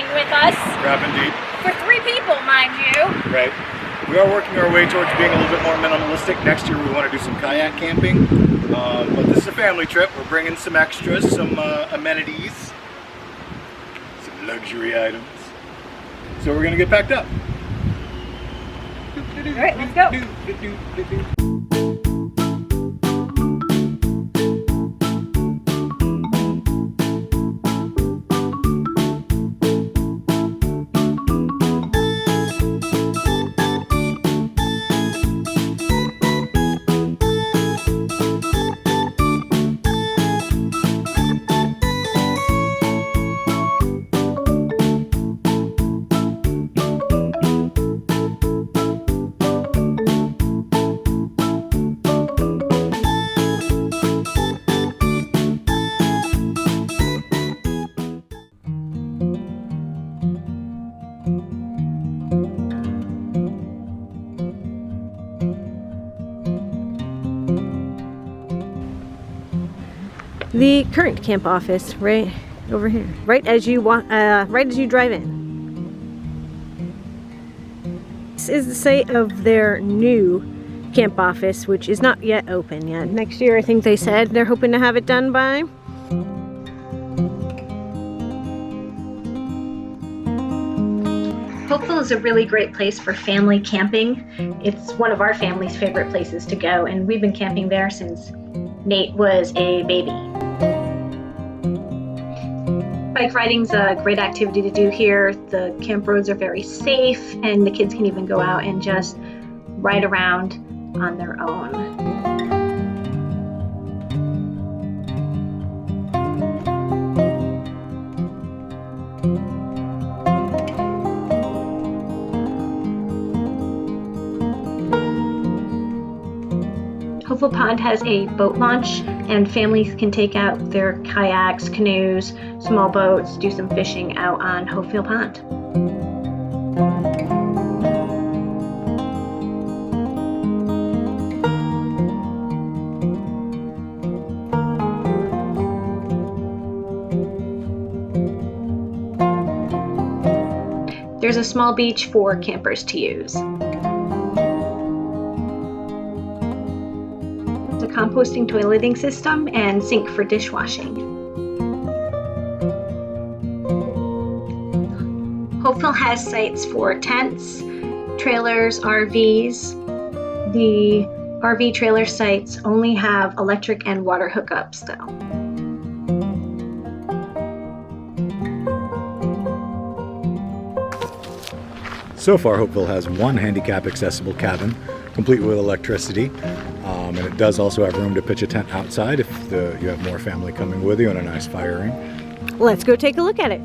camping with us. Grab indeed. For 3 people, mind you. Right. We are working our way towards being a little bit more minimalistic. Next year we want to do some kayak camping. But this is a family trip. We're bringing some extras, some amenities, some luxury items. So we're going to get packed up. All right, let's go. The current camp office, right over here, right as you drive in. This is the site of their new camp office, which is not yet open yet. Next year, I think they said they're hoping to have it done by. Hopeville is a really great place for family camping. It's one of our family's favorite places to go, and we've been camping there since Nate was a baby. Bike riding's a great activity to do here. The camp roads are very safe, and the kids can even go out and just ride around on their own. Hopeville Pond has a boat launch, and families can take out their kayaks, canoes, small boats, do some fishing out on Hopeville Pond. There's a small beach for campers to use. Composting toileting system and sink for dishwashing. Hopeville has sites for tents, trailers, RVs. The RV trailer sites only have electric and water hookups though. So far, Hopeville has one handicap accessible cabin, complete with electricity. And it does also have room to pitch a tent outside if you have more family coming with you and a nice fire ring. Let's go take a look at it.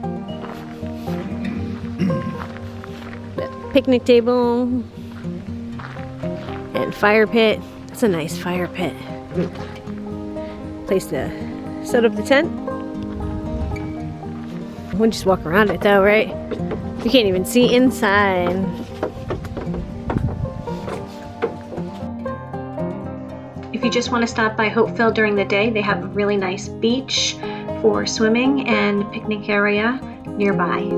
Picnic table and fire pit. It's a nice fire pit. Place to set up the tent. We'll just walk around it though, right? You can't even see inside. If you just want to stop by Hopeville during the day, they have a really nice beach for swimming and picnic area nearby.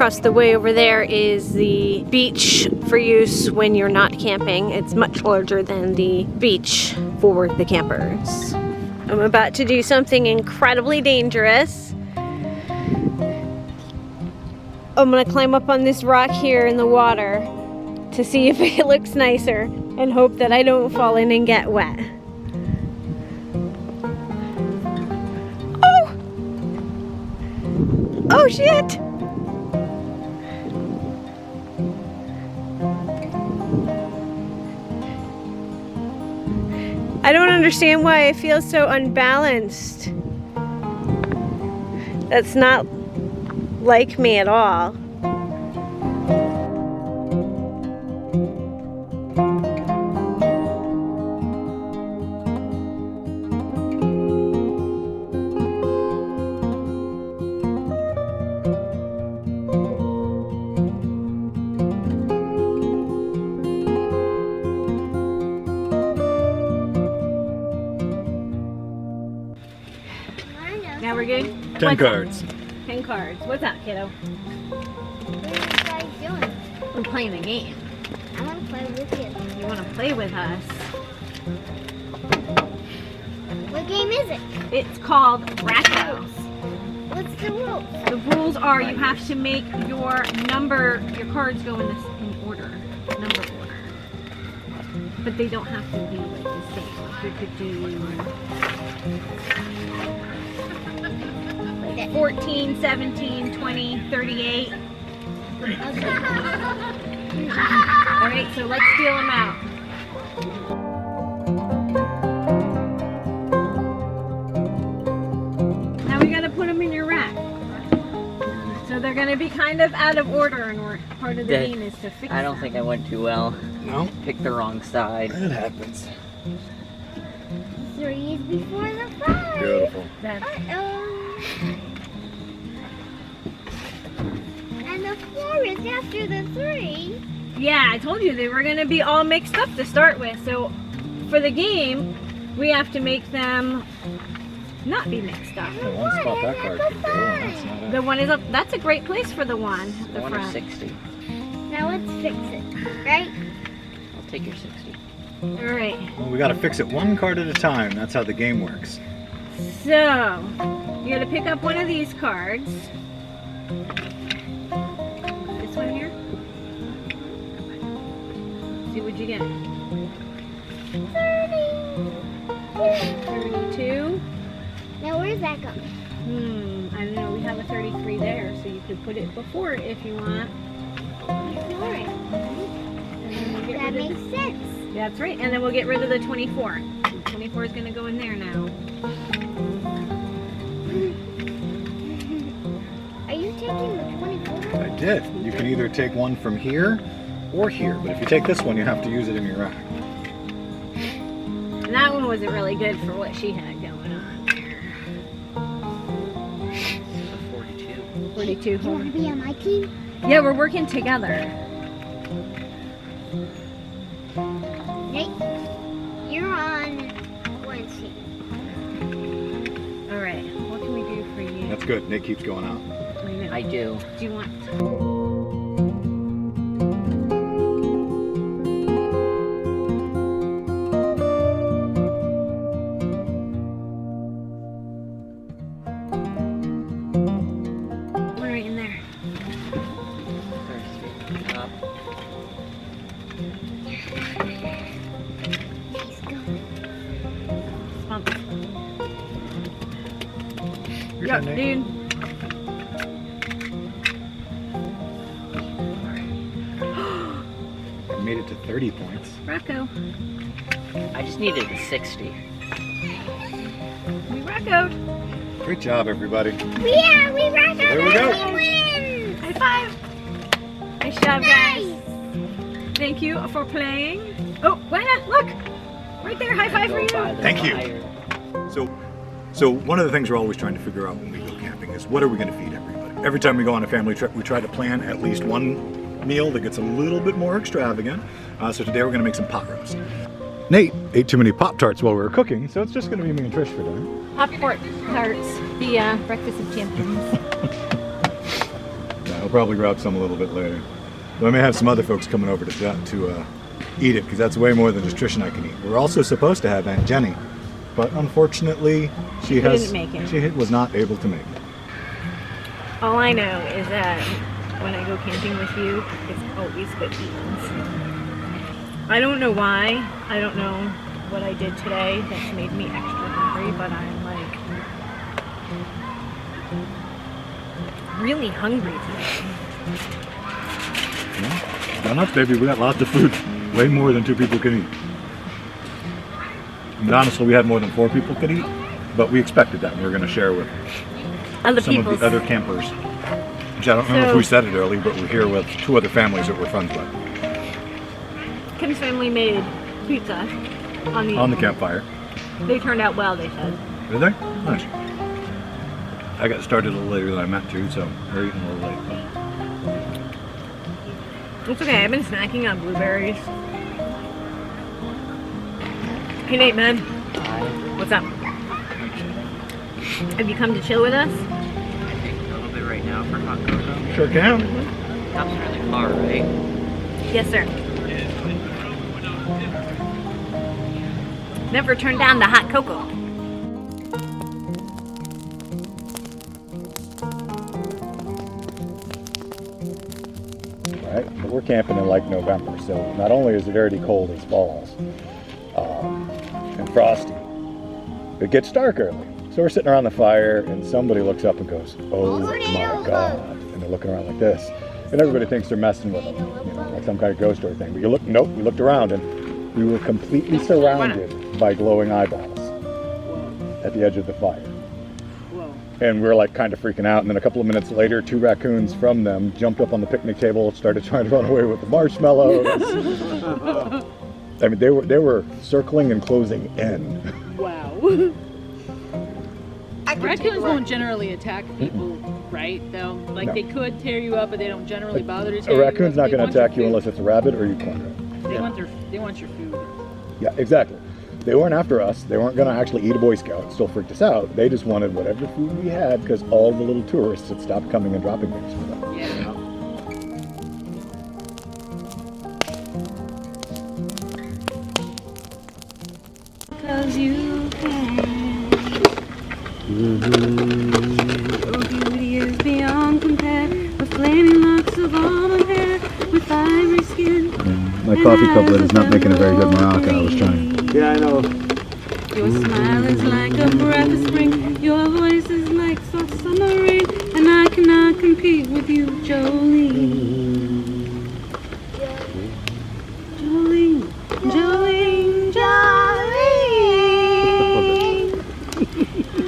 across the way over there is the beach for use when you're not camping. It's much larger than the beach for the campers. I'm about to do something incredibly dangerous. I'm gonna climb up on this rock here in the water to see if it looks nicer and hope that I don't fall in and get wet. Oh! Oh shit! I don't understand why I feel so unbalanced. That's not like me at all. Now we're good? 10 cards. 10 cards. What's up, kiddo? What are you guys doing? We're playing a game. I want to play with you. You want to play with us? What game is it? It's called Racco. What's the rules? The rules are you have to make your cards go in order, number order. But they don't have to be like the same. Like you could do like 14, 17, 20, 38. All right, so let's deal them out. Now we gotta put them in your rack. So they're gonna be kind of out of order, and part of the game is to fix I don't them. think I went too well. No? Picked the wrong side. It happens. 3 is before the 5. Beautiful. And the 4 is after the 3. Yeah, I told you they were gonna be all mixed up to start with. So for the game, we have to make them not be mixed up. The one spot that card can go, and that's not it. The one is up. That's a great place for the one at the One front. or 60. Now let's fix it, right? I'll take your 60. All right. Well, we got to fix it one card at a time. That's how the game works. So you got to pick up one of these cards. This one here. See what you get. 32. Now where's that going? I don't know. We have a 33 there, so you could put it before it if you want. Before it. And then we'll get That rid of makes sense. That's right. And then we'll get rid of the 24. The 24 is going to go in there now. Are you taking the 24? I did. You can either take one from here or here, but if you take this one, you have to use it in your rack. And that one wasn't really good for what she had going on there. 42. 42. Do you want to be on my team? Yeah, we're working together. Nate, you're on one team. All right. What can we do for you? That's good. Nate keeps going out. Wait a minute. I do. Do you want? One right in there. First, up. He's going. Bump. Your Yep, turn, Nate. dude. I made it to 30 points. Rocco. I just needed a 60. We roccoed. Great job, everybody. Yeah, we rock There we go. We win. High five. Nice job, guys. Thank you for playing. Oh, Gwenna, look. Right there. High five for you. Thank you. So one of the things we're always trying to figure out when we go camping is what are we going to feed everybody? Every time we go on a family trip, we try to plan at least one meal that gets a little bit more extravagant. So today we're going to make some pot roast. Nate ate too many Pop-Tarts while we were cooking, so it's just going to be me and Trish for dinner. Pop-Tarts, the breakfast of champions. That I'll probably grab some a little bit later. But I may have some other folks coming over to eat it, because that's way more than just Trish and I can eat. We're also supposed to have Aunt Jenny, but unfortunately she didn't make it. She was not able to make it. All I know is that when I go camping with you, it's always good eats. I don't know why. I don't know what I did today that's made me extra hungry, but I'm like really hungry today. Yeah, done us, baby. We got lots of food. Way more than 2 people can eat. And honestly, we had more than 4 people could eat, but we expected that. We were going to share with Other some people's. of the other campers. Which I don't know if we said it early, but we're here with 2 other families that we're friends with. Kim's family made pizza On the campfire. They turned out well, they said. Did they? Nice. I got started a little later than I meant to, so we're eating a little late. But It's okay, I've been snacking on blueberries. Hey Nate, man. Hi. What's up? Have you come to chill with us? I take a little bit right now for hot cocoa. sure can. That's really far, right? Yes, sir. Never turn down the hot cocoa. Right, but we're camping in like November, so not only is it already cold as balls and frosty, it gets dark early. So we're sitting around the fire, and somebody looks up and goes, "Oh my God!" And they're looking around like this, and everybody thinks they're messing with them, you know, like some kind of ghost story thing. But you look, nope. We looked around, and we were completely surrounded by glowing eyeballs at the edge of the fire. And we were like kind of freaking out, and then a couple of minutes later, 2 raccoons from them jumped up on the picnic table, started trying to run away with the marshmallows. I mean, they were circling and closing in. Wow. Raccoons won't generally attack people, right? Though, like No. they could tear you up, but they don't generally bother to tear A you raccoon's up. not They going to want your attack you food. unless it's a rabbit or you corner it. They want your food. Yeah, exactly. They weren't after us. They weren't going to actually eat a Boy Scout. It still freaked us out. They just wanted whatever food we had, because all the little tourists had stopped coming and dropping things for them. Yeah. 'Cause you can. Your beauty is beyond compare. With flaming locks of almond hair, with ivory skin. My coffee cuplet is not making a very good maraca. I was trying. Yeah, I know. Your smile is like a breath of spring. Your voice is like soft summer rain. And I cannot compete with you, Jolene. Jolene, Jolene, Jolene.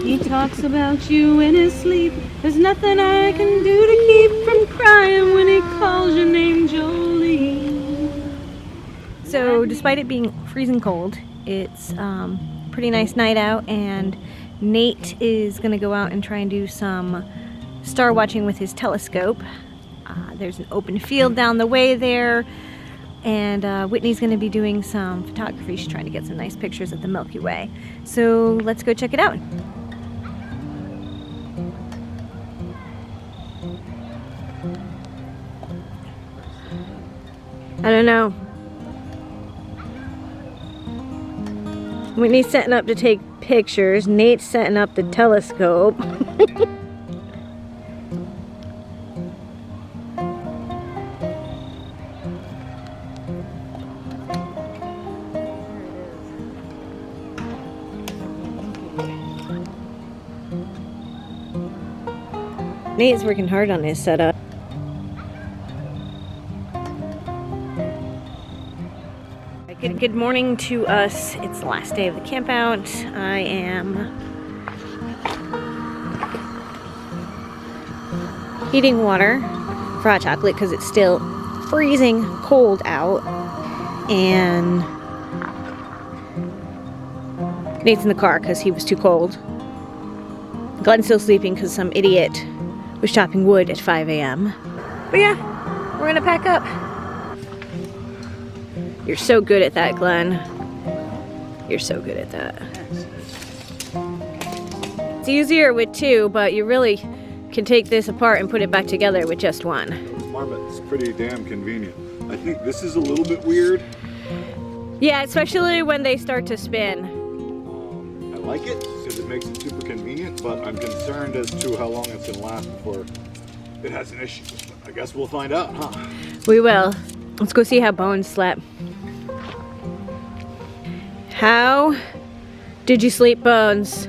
He talks about you in his sleep. There's nothing I can do to keep from crying when he calls your name, Jolene. So despite it being freezing cold, it's a pretty nice night out, and Nate is going to go out and try and do some star watching with his telescope. There's an open field down the way there, and Whitney's going to be doing some photography. She's trying to get some nice pictures of the Milky Way. So let's go check it out. I don't know. Whitney's setting up to take pictures. Nate's setting up the telescope. Nate's working hard on his setup. Good morning to us. It's the last day of the camp out. I am heating water for hot chocolate because it's still freezing cold out. And Nate's in the car because he was too cold. Glenn's still sleeping because some idiot was chopping wood at 5 a.m. But yeah, we're gonna pack up. You're so good at that, Glenn. You're so good at that. It's easier with 2, but you really can take this apart and put it back together with just one. Marmot's pretty damn convenient. I think this is a little bit weird. Yeah, especially when they start to spin. I like it because it makes it super convenient, but I'm concerned as to how long it's gonna last before it has an issue. I guess we'll find out, huh? We will. Let's go see how Bones slept. How did you sleep, Bones?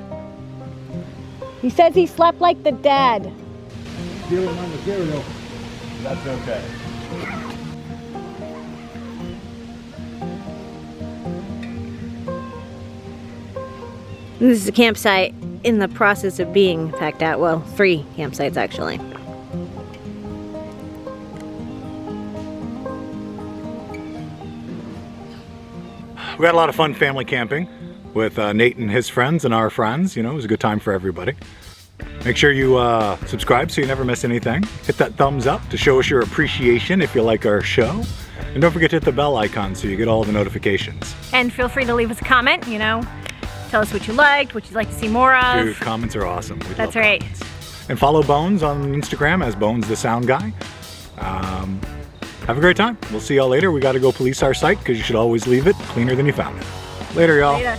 He says he slept like the dead. Stealing my material. That's okay. This is a campsite in the process of being packed out. Well, 3 campsites actually. We had a lot of fun family camping with Nate and his friends and our friends. You know, it was a good time for everybody. Make sure you subscribe so you never miss anything. Hit that thumbs up to show us your appreciation if you like our show. And don't forget to hit the bell icon so you get all the notifications. And feel free to leave us a comment, you know. Tell us what you liked, what you'd like to see more of. Dude, comments are awesome. That's right. Comments. And follow Bones on Instagram as Bones the Sound Guy. Have a great time. We'll see y'all later. We got to go police our site because you should always leave it cleaner than you found it. Later, y'all. Later.